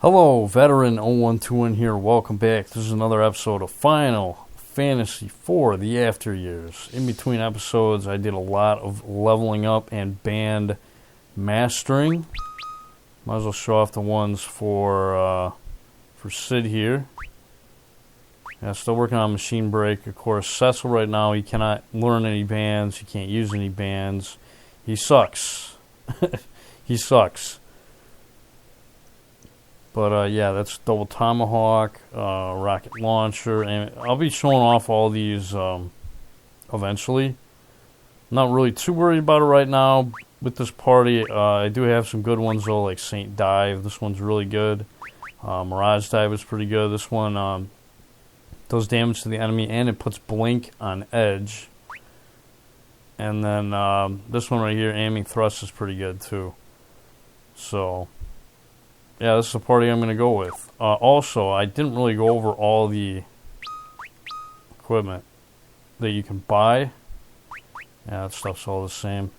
Hello, Veteran 0121 here. Welcome back. This is another episode of Final Fantasy IV, the After Years. In between episodes, I did a lot of leveling up and band mastering. Might as well show off the ones for Sid here. Yeah, still working on Machine Break. Of course, Cecil right now, he cannot learn any bands. He can't use any bands. He sucks. He sucks. But yeah, that's Double Tomahawk, Rocket Launcher, and I'll be showing off all these eventually. I'm not really too worried about it right now with this party. I do have some good ones though, like Saint Dive. This one's really good. Mirage Dive is pretty good. This one does damage to the enemy, and it puts Blink on Edge. And then this one right here, Aiming Thrust, is pretty good too. So yeah, this is the party I'm going to go with. Also, I didn't really go over all the equipment that you can buy. Yeah, that stuff's all the same.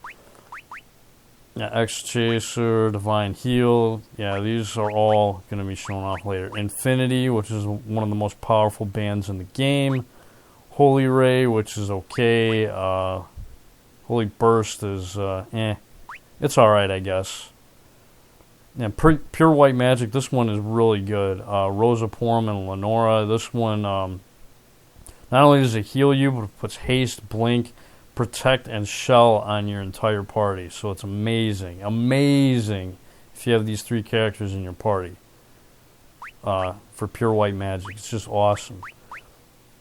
Yeah, X-Chaser, Divine Heal. Yeah, these are all going to be shown off later. Infinity, which is one of the most powerful bands in the game. Holy Ray, which is okay. Holy Burst is, it's alright, I guess. Yeah, Pure White Magic, this one is really good. Rosa Porum and Lenora, this one, not only does it heal you, but it puts Haste, Blink, Protect, and Shell on your entire party. So it's amazing. Amazing if you have these three characters in your party for Pure White Magic. It's just awesome.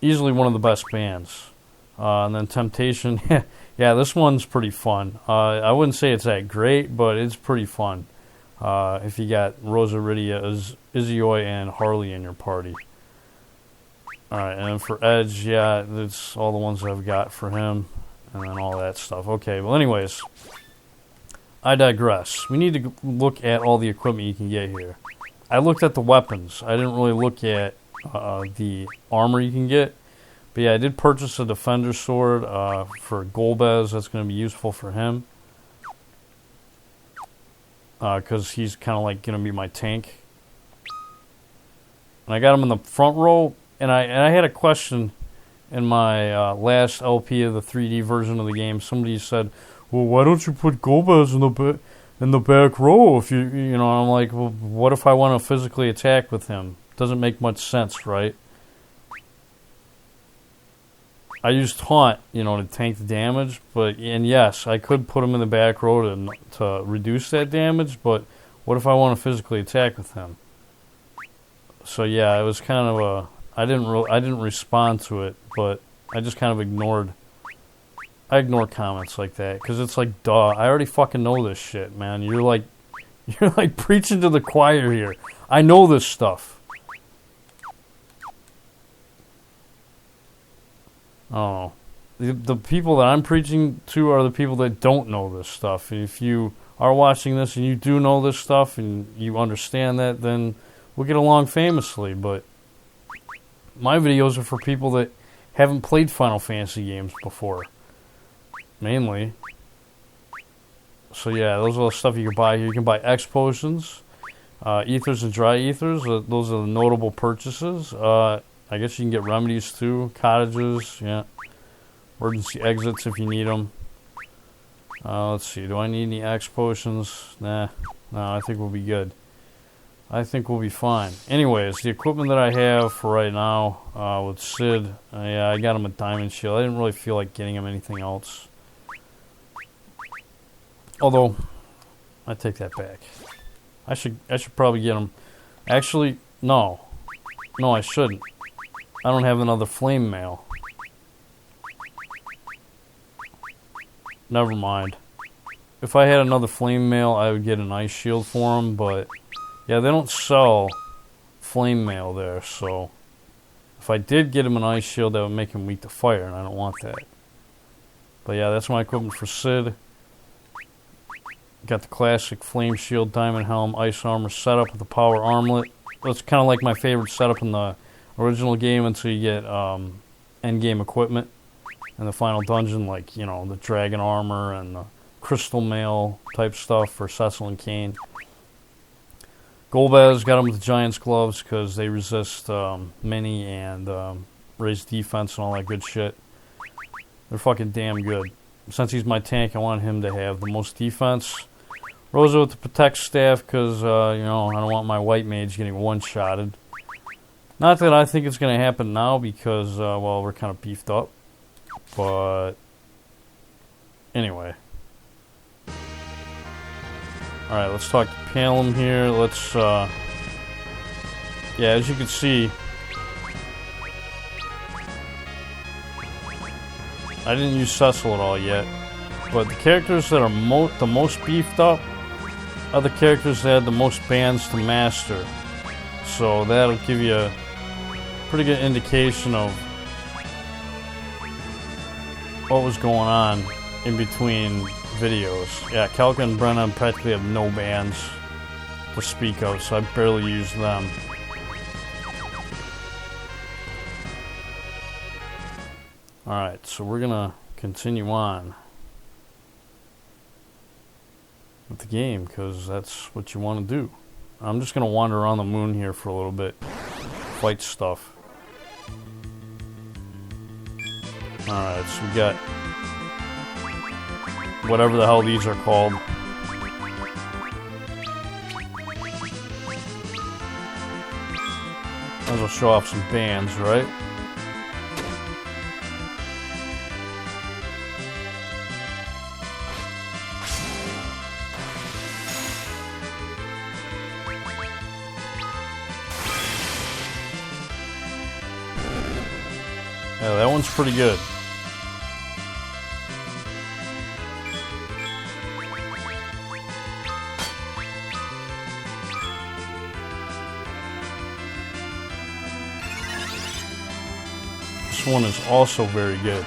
Easily one of the best bands. And then Temptation, yeah, this one's pretty fun. I wouldn't say it's that great, but it's pretty fun. If you got Rosa Rydia, Izioi, and Harley in your party. Alright, and then for Edge, yeah, that's all the ones I've got for him, and then all that stuff. Okay, well anyways, I digress. We need to look at all the equipment you can get here. I looked at the weapons. I didn't really look at the armor you can get. But yeah, I did purchase a Defender Sword for Golbez. That's going to be useful for him. Because he's kind of like going to be my tank. And I got him in the front row, and I had a question in my last LP of the 3D version of the game. Somebody said, well, why don't you put Golbez in the back row? If you know, I'm like, well, what if I want to physically attack with him? Doesn't make much sense, right? I use Taunt, to tank the damage, and yes, I could put him in the back row to reduce that damage, but what if I want to physically attack with him? So yeah, it was kind of I didn't respond to it, but I just kind of ignored comments like that, because it's like, duh, I already fucking know this shit, man. You're like preaching to the choir here. I know this stuff. Oh, the people that I'm preaching to are the people that don't know this stuff. If you are watching this and you do know this stuff and you understand that, then we'll get along famously. But my videos are for people that haven't played Final Fantasy games before, mainly. So yeah, those are the stuff you can buy here. You can buy X Potions, Ethers and Dry Ethers. Those are the notable purchases. I guess you can get remedies too, cottages, yeah. Emergency exits if you need them. Let's see, do I need any X potions? Nah, no, I think we'll be good. I think we'll be fine. Anyways, the equipment that I have for right now with Sid, yeah, I got him a Diamond Shield. I didn't really feel like getting him anything else. Although, I take that back. I should probably get him. Actually, no. No, I shouldn't. I don't have another flame mail. Never mind. If I had another flame mail, I would get an ice shield for him, but yeah, they don't sell flame mail there, so if I did get him an ice shield, that would make him weak to fire, and I don't want that. But yeah, that's my equipment for Sid. Got the classic flame shield, diamond helm, ice armor setup with the power armlet. That's kind of like my favorite setup in the original game until you get end-game equipment in the final dungeon, like, the dragon armor and the crystal mail type stuff for Cecil and Kane. Golbez got him with the Giants gloves because they resist mini and raise defense and all that good shit. They're fucking damn good. Since he's my tank, I want him to have the most defense. Rosa with the protect staff because, I don't want my white mage getting one-shotted. Not that I think it's going to happen now because, we're kind of beefed up. But, anyway. Alright, let's talk to Palom here. Let's, as you can see, I didn't use Cecil at all yet. But the characters that are the most beefed up are the characters that had the most bands to master. So that'll give you a pretty good indication of what was going on in between videos. Yeah, Kelka and Brenna practically have no bands to speak of, so I barely use them. Alright, so we're gonna continue on with the game, because that's what you want to do. I'm just going to wander around the moon here for a little bit. Fight stuff. Alright, so we got whatever the hell these are called. Might as well show off some bands, right? Yeah, that one's pretty good. This one is also very good.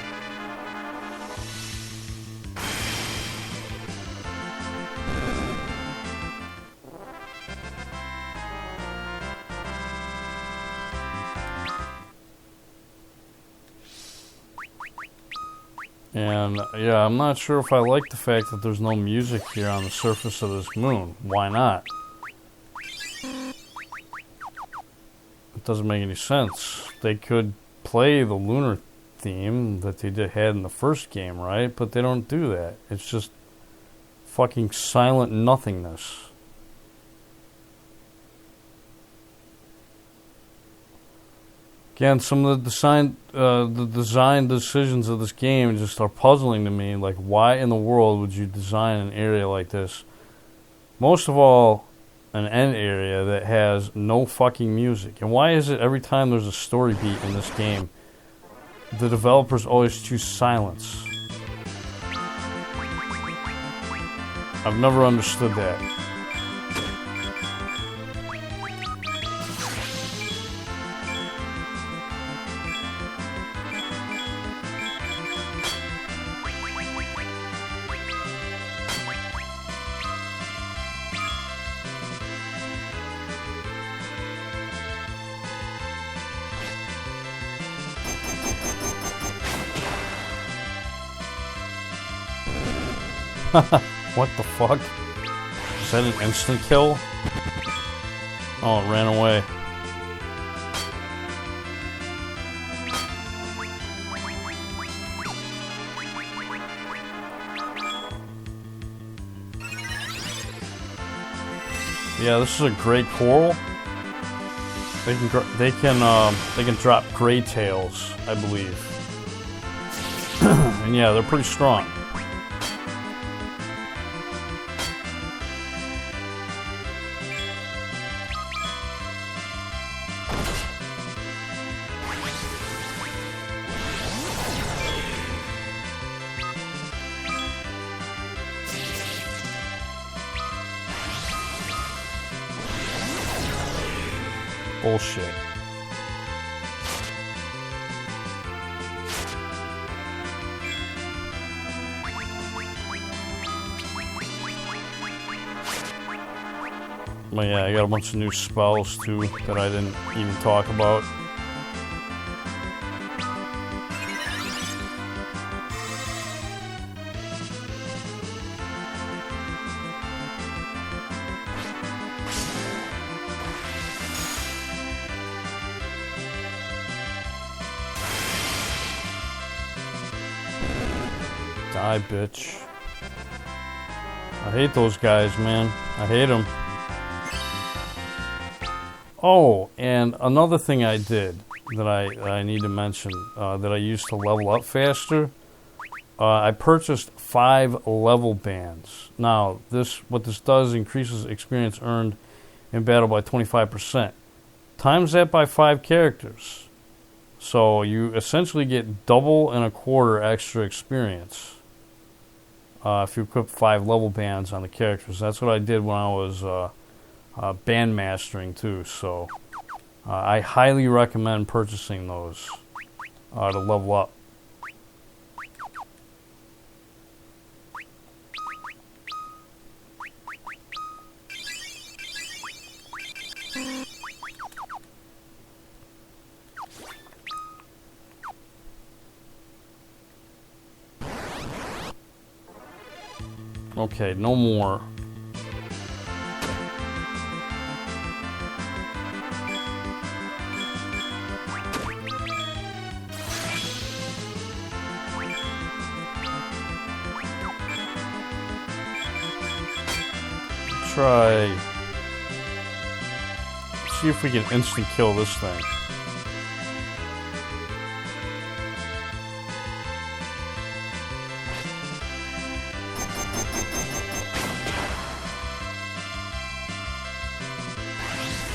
And, yeah, I'm not sure if I like the fact that there's no music here on the surface of this moon. Why not? It doesn't make any sense. They could play the lunar theme that they had in the first game, right? But they don't do that. It's just fucking silent nothingness. Again, some of the design decisions of this game just are puzzling to me. Like, why in the world would you design an area like this? Most of all, an end area that has no fucking music. And why is it every time there's a story beat in this game, the developers always choose silence? I've never understood that. What the fuck? Is that an instant kill? Oh, it ran away. Yeah, this is a great coral. They can drop gray tails, I believe. And yeah, they're pretty strong. Bullshit. But yeah, I got a bunch of new spells too that I didn't even talk about. Die, bitch. I hate those guys, man. I hate them. Oh, and another thing I did that I need to mention that I used to level up faster. I purchased 5 level bands. Now, what this does increases experience earned in battle by 25%. Times that by 5 characters. So you essentially get double and a quarter extra experience if you equip 5 level bands on the characters. That's what I did when I was band mastering too. So I highly recommend purchasing those to level up. Okay, no more. Try. See if we can instant kill this thing.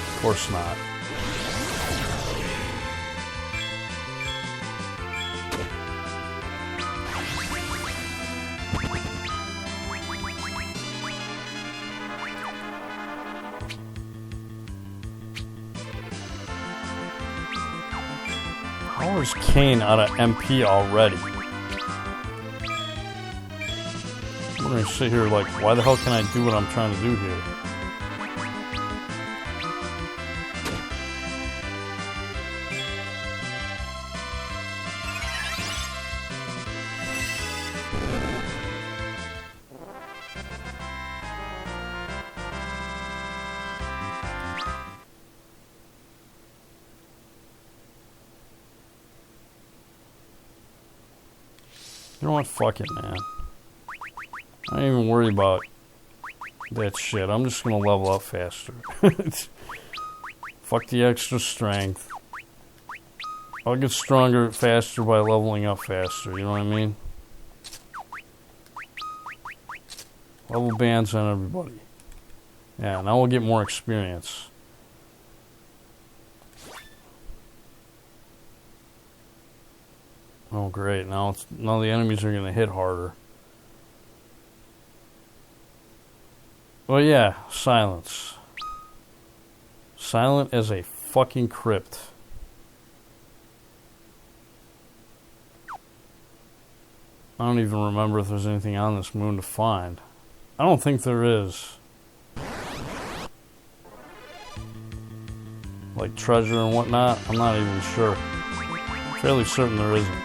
Of course not. How is Kane out of MP already? I'm gonna sit here like, why the hell can I do what I'm trying to do here? You know what? Fuck it, man. I ain't even worried about that shit. I'm just gonna level up faster. Fuck the extra strength. I'll get stronger faster by leveling up faster, you know what I mean? Level bands on everybody. Yeah, now we'll get more experience. Oh great, now the enemies are gonna hit harder. Well yeah, silence. Silent as a fucking crypt. I don't even remember if there's anything on this moon to find. I don't think there is. Like treasure and whatnot, I'm not even sure. Fairly certain there isn't.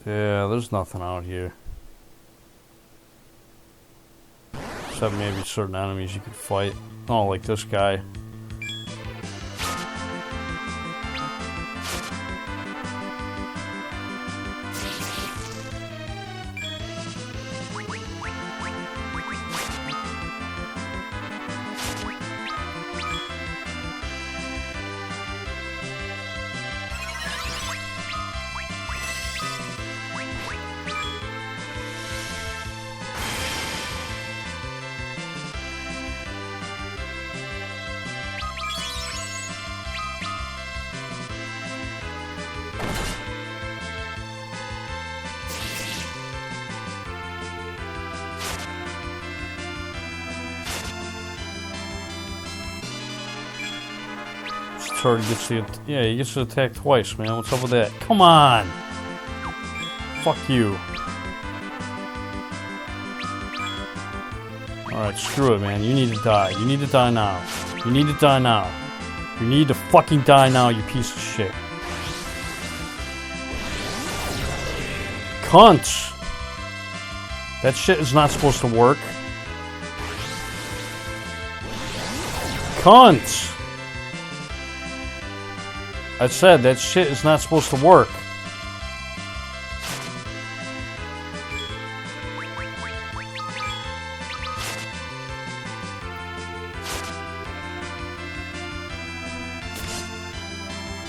Yeah, there's nothing out here. Except maybe certain enemies you could fight. Oh, like this guy. already gets the... Yeah, he gets to attack twice, man. What's up with that? Come on! Fuck you. Alright, screw it, man. You need to die. You need to die now. You need to die now. You need to fucking die now, you piece of shit. Cunt! That shit is not supposed to work. Cunt! I said that shit is not supposed to work.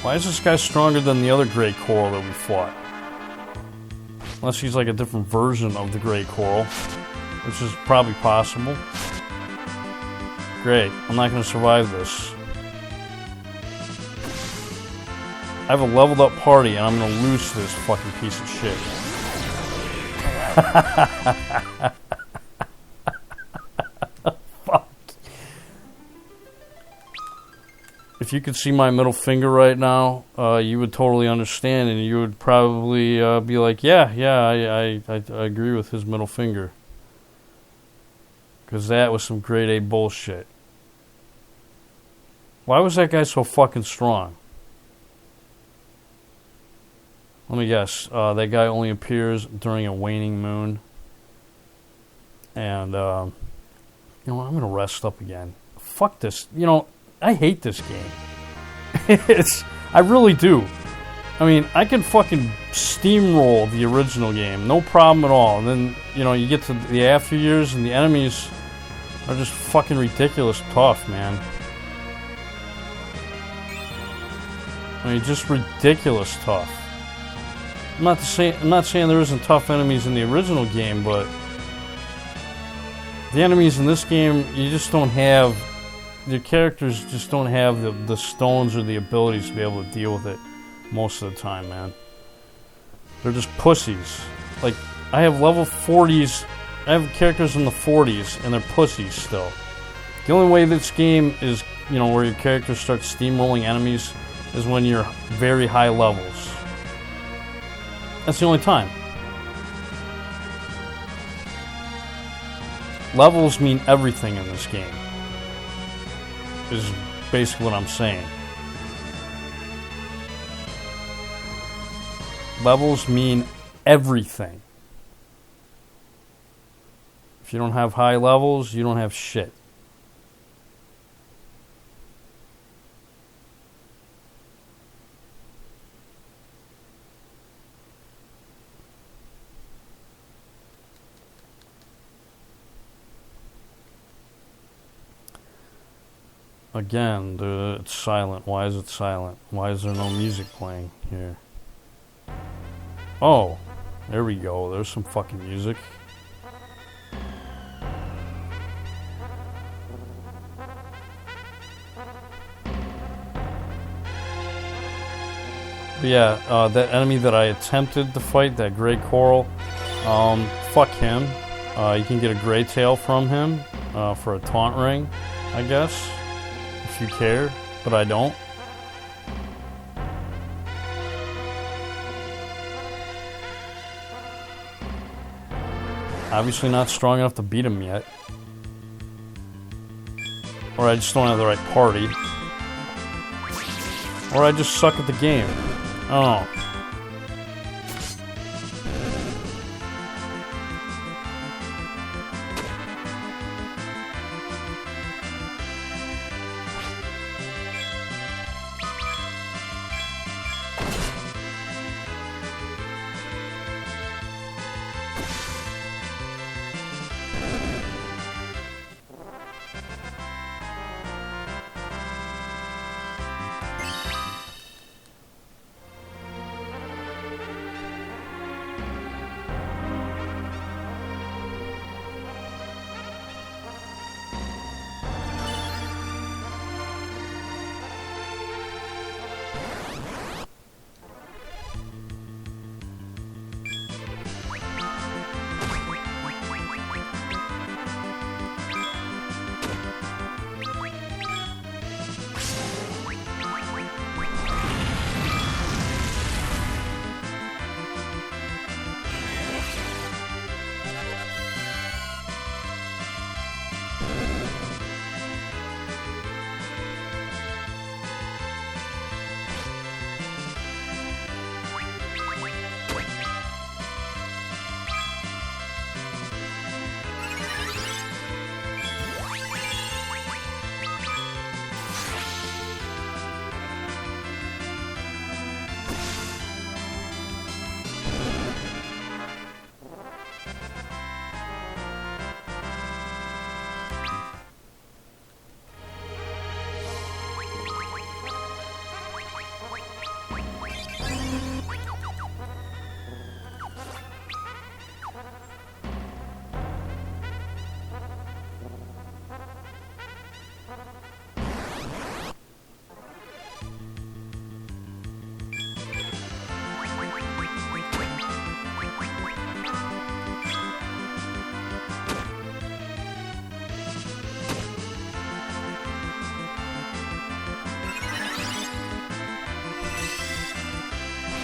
Why is this guy stronger than the other Great Coral that we fought? Unless he's like a different version of the Great Coral, which is probably possible. Great, I'm not going to survive this. I have a leveled up party and I'm going to lose to this fucking piece of shit. Fuck. If you could see my middle finger right now, you would totally understand, and you would probably be like, yeah, I agree with his middle finger. Because that was some grade A bullshit. Why was that guy so fucking strong? Let me guess. That guy only appears during a waning moon. And, you know what? I'm going to rest up again. Fuck this. You know, I hate this game. I really do. I mean, I can fucking steamroll the original game. No problem at all. And then, you know, you get to the after years and the enemies are just fucking ridiculous tough, man. I mean, just ridiculous tough. I'm not saying there isn't tough enemies in the original game, but the enemies in this game, you just don't have... Your characters just don't have the stones or the abilities to be able to deal with it most of the time, man. They're just pussies. Like, I have level 40s... I have characters in the 40s, and they're pussies still. The only way this game is, you know, where your characters start steamrolling enemies is when you're very high levels. That's the only time. Levels mean everything in this game. Is basically what I'm saying. Levels mean everything. If you don't have high levels, you don't have shit. Again, it's silent. Why is it silent? Why is there no music playing here? Oh, there we go. There's some fucking music. But yeah, that enemy that I attempted to fight, that Great Coral, fuck him. You can get a Grey Tail from him for a taunt ring, I guess. If you care, but I don't. Obviously not strong enough to beat him yet. Or I just don't have the right party. Or I just suck at the game. Oh.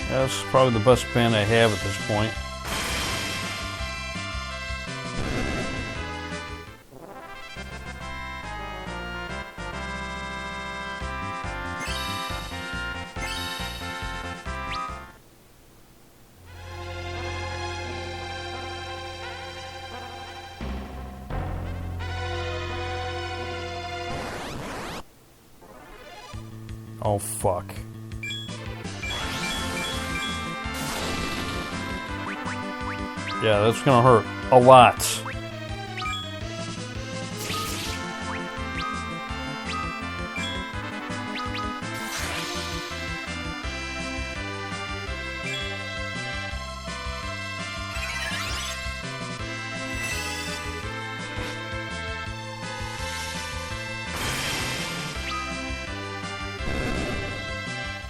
Yeah, this is probably the best band I have at this point. Oh, fuck. Yeah, that's gonna hurt a lot.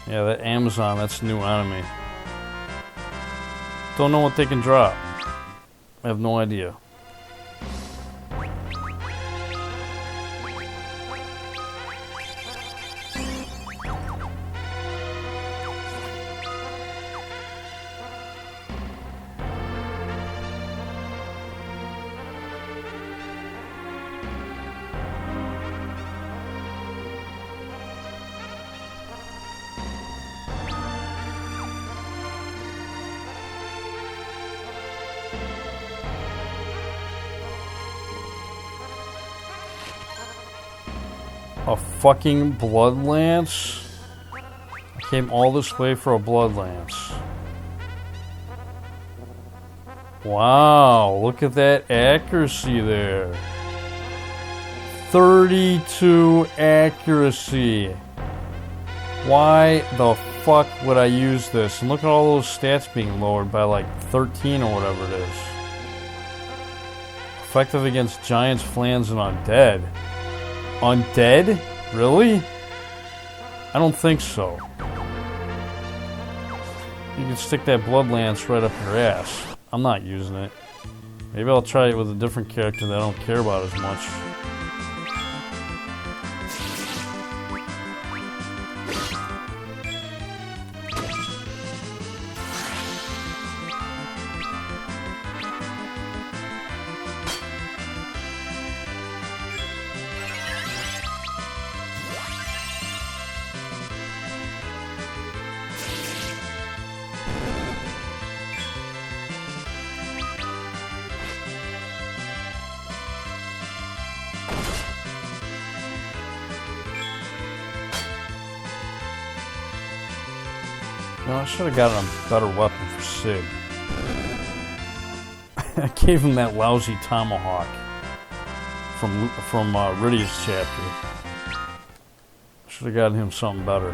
Yeah, that Amazon, that's a new enemy. Don't know what they can drop. I have no idea. A fucking blood lance? I came all this way for a blood lance. Wow, look at that accuracy there. 32 accuracy. Why the fuck would I use this? And look at all those stats being lowered by like 13 or whatever it is. Effective against giants, flans, and undead. Undead? Really? I don't think so. You can stick that blood lance right up your ass. I'm not using it. Maybe I'll try it with a different character that I don't care about as much. No, I should have gotten a better weapon for Sid. I gave him that lousy tomahawk from Rydia's chapter. Should have gotten him something better.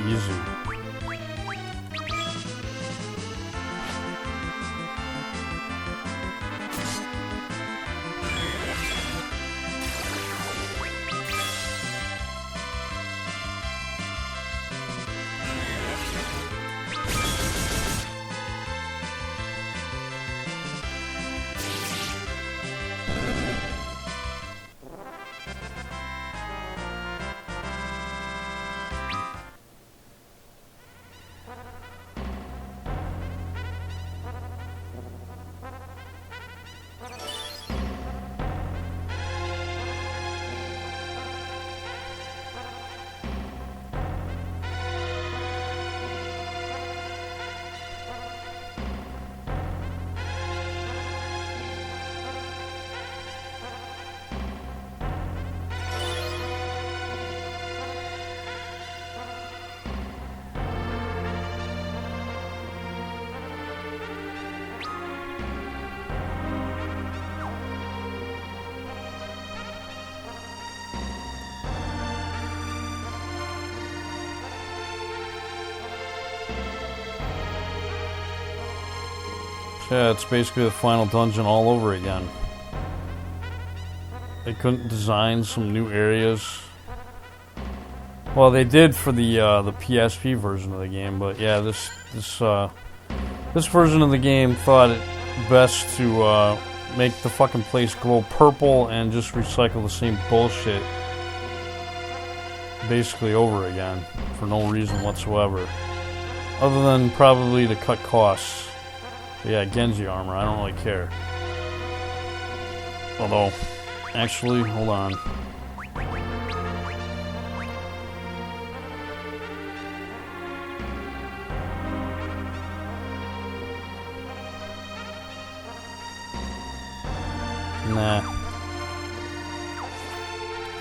Easy. Yeah, it's basically the final dungeon all over again. They couldn't design some new areas. Well, they did for the PSP version of the game, but yeah, this version of the game thought it best to make the fucking place glow purple and just recycle the same bullshit basically over again for no reason whatsoever, other than probably to cut costs. But yeah, Genji armor, I don't really care. Although, actually, hold on. Nah.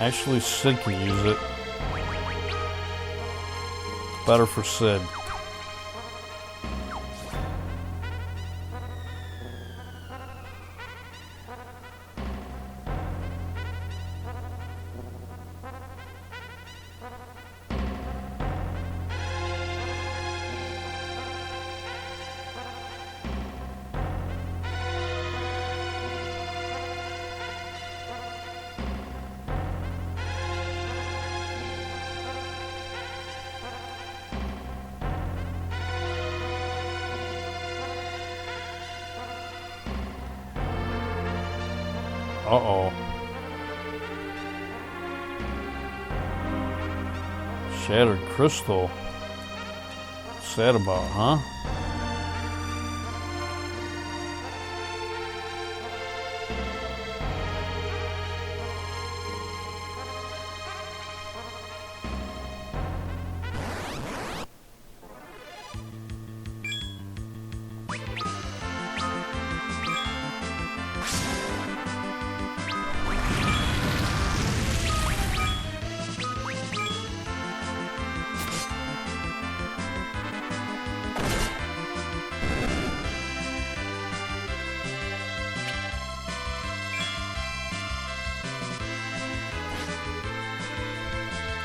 Actually, Sid can use it. Better for Sid. Uh-oh. Shattered crystal. Sad about, huh?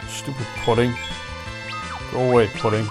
Stupid pudding. Go away, pudding.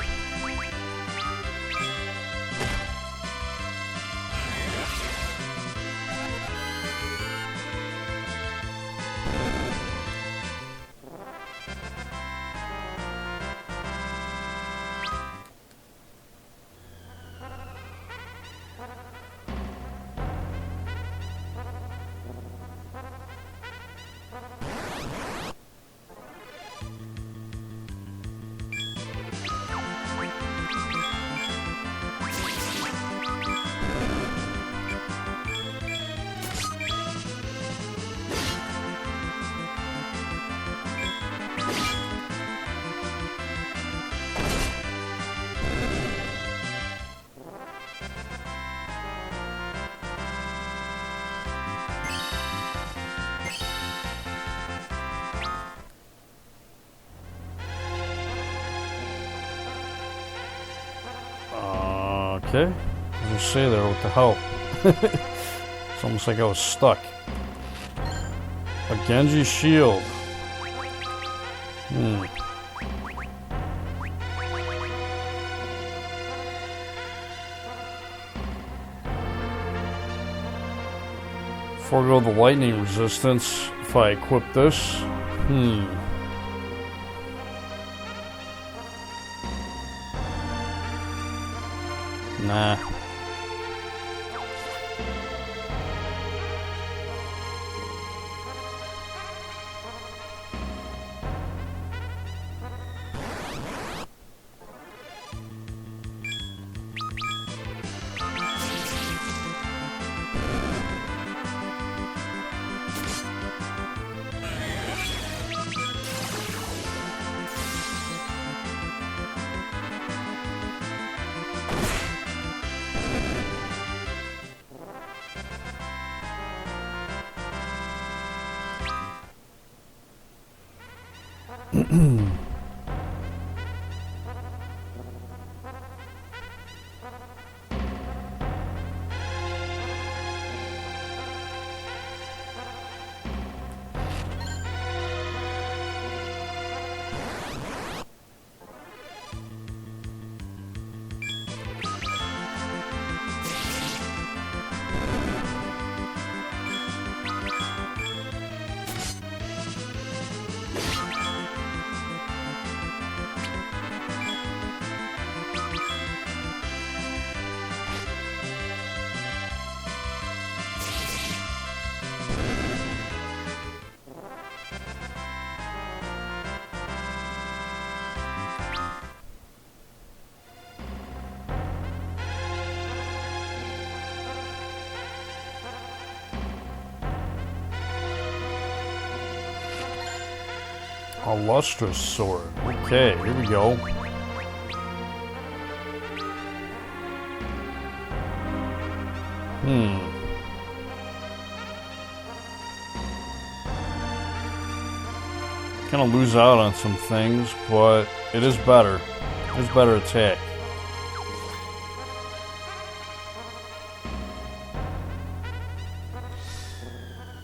Okay. What did I say there? What the hell? It's almost like I was stuck. A Genji shield. Forego the lightning resistance if I equip this. Nah. A lustrous sword. Okay, here we go. Kind of lose out on some things, but it is better. It is better attack.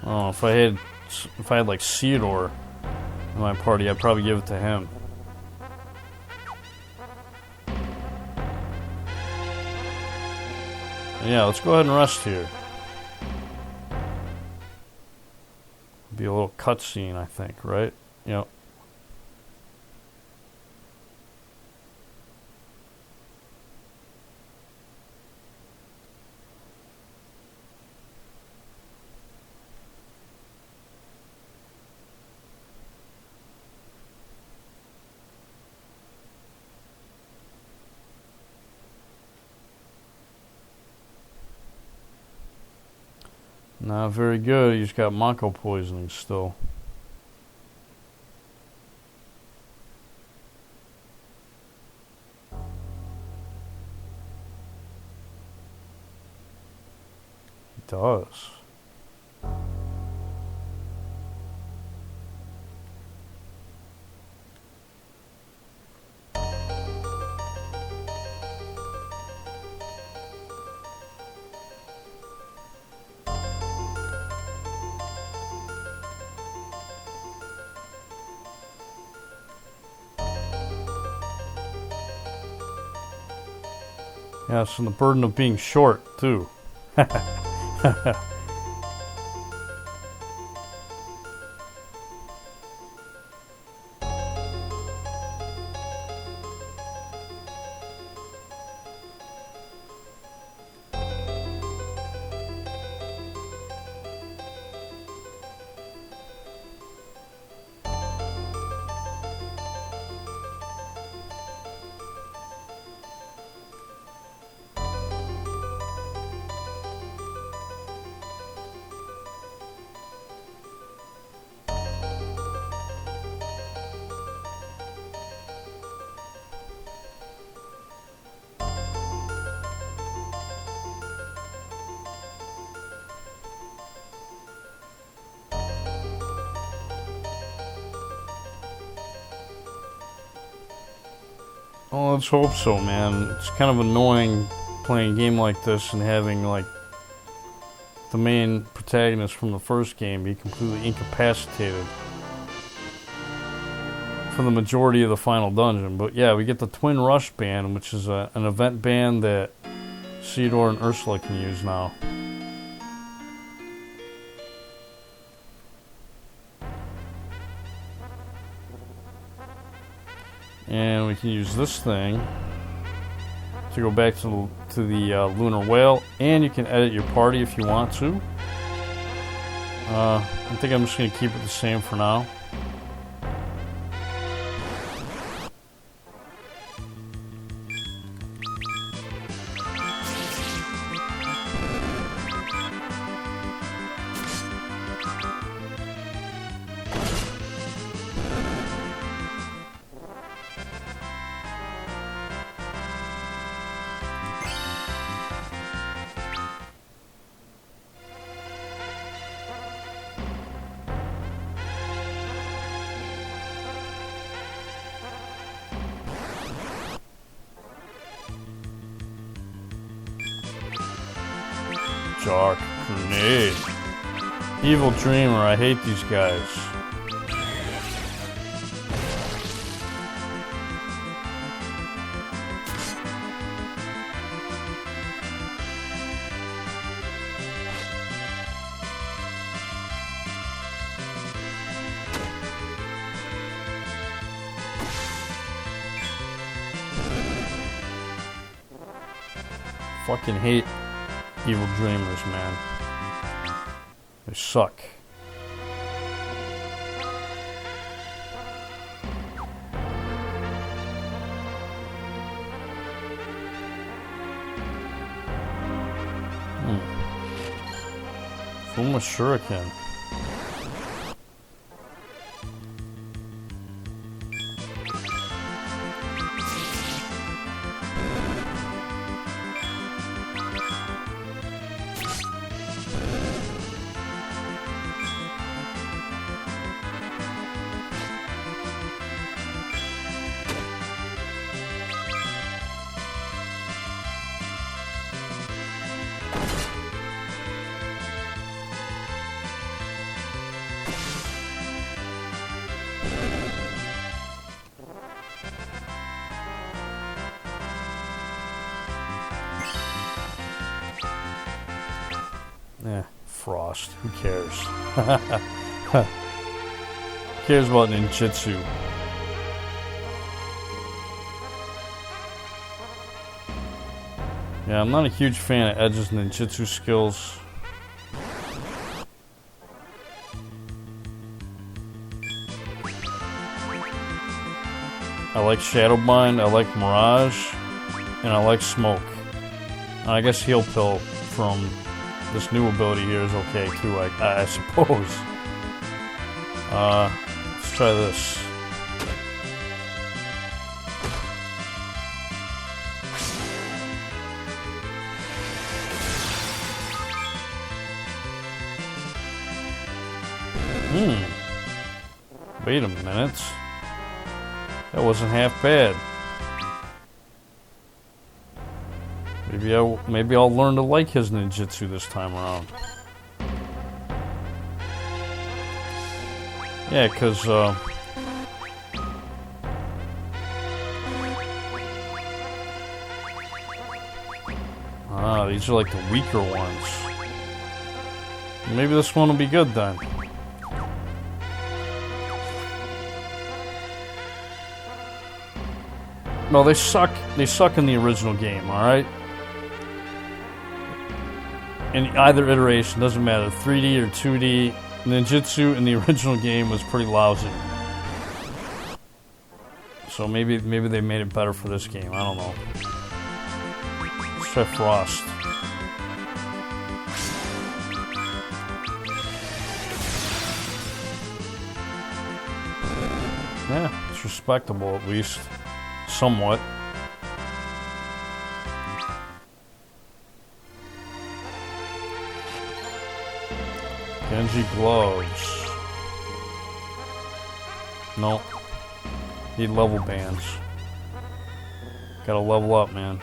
Oh, if I had like Theodore in my party, I'd probably give it to him. Yeah, let's go ahead and rest here. Be a little cutscene, I think, right? Yep. Not very good. He's got Mako poisoning still. He does. Yes, and the burden of being short, too. Well, let's hope so, man. It's kind of annoying playing a game like this and having, like, the main protagonist from the first game be completely incapacitated for the majority of the final dungeon. But yeah, we get the Twin Rush band, which is an event band that Theodore and Ursula can use now. And we can use this thing to go back to the Lunar Whale, and you can edit your party if you want to. I think I'm just going to keep it the same for now. Dark Grenade. Evil Dreamer, I hate these guys. Fucking hate Evil Dreamers, man. They suck. Fuma Shuriken. Frost. Who cares? Who cares about ninjutsu? Yeah, I'm not a huge fan of Edge's ninjutsu skills. I like Shadowbind, I like Mirage, and I like Smoke. And I guess Heal Pill from this new ability here is okay too, I suppose. Let's try this. Wait a minute. That wasn't half bad. Maybe I'll learn to like his ninjutsu this time around. Yeah, because these are like the weaker ones. Maybe this one will be good then. No, they suck. They suck in the original game, alright? In either iteration, doesn't matter, 3D or 2D, ninjutsu in the original game was pretty lousy. So maybe they made it better for this game, I don't know. Let's try Frost. Yeah, it's respectable at least. Somewhat. Genji gloves. Nope. Need level bands. Gotta level up, man.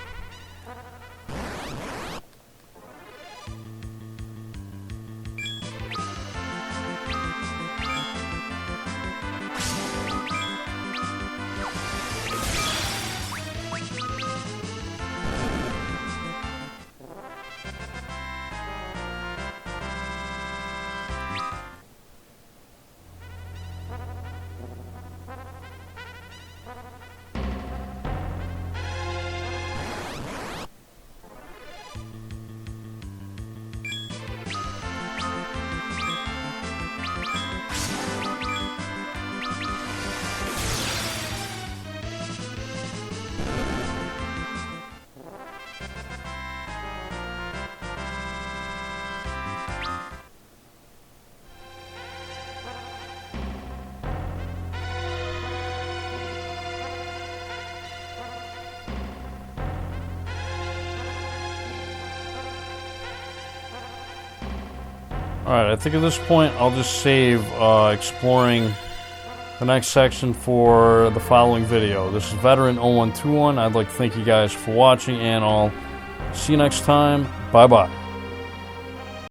Alright, I think at this point I'll just save exploring the next section for the following video. This is Veteran0121. I'd like to thank you guys for watching, and I'll see you next time. Bye-bye.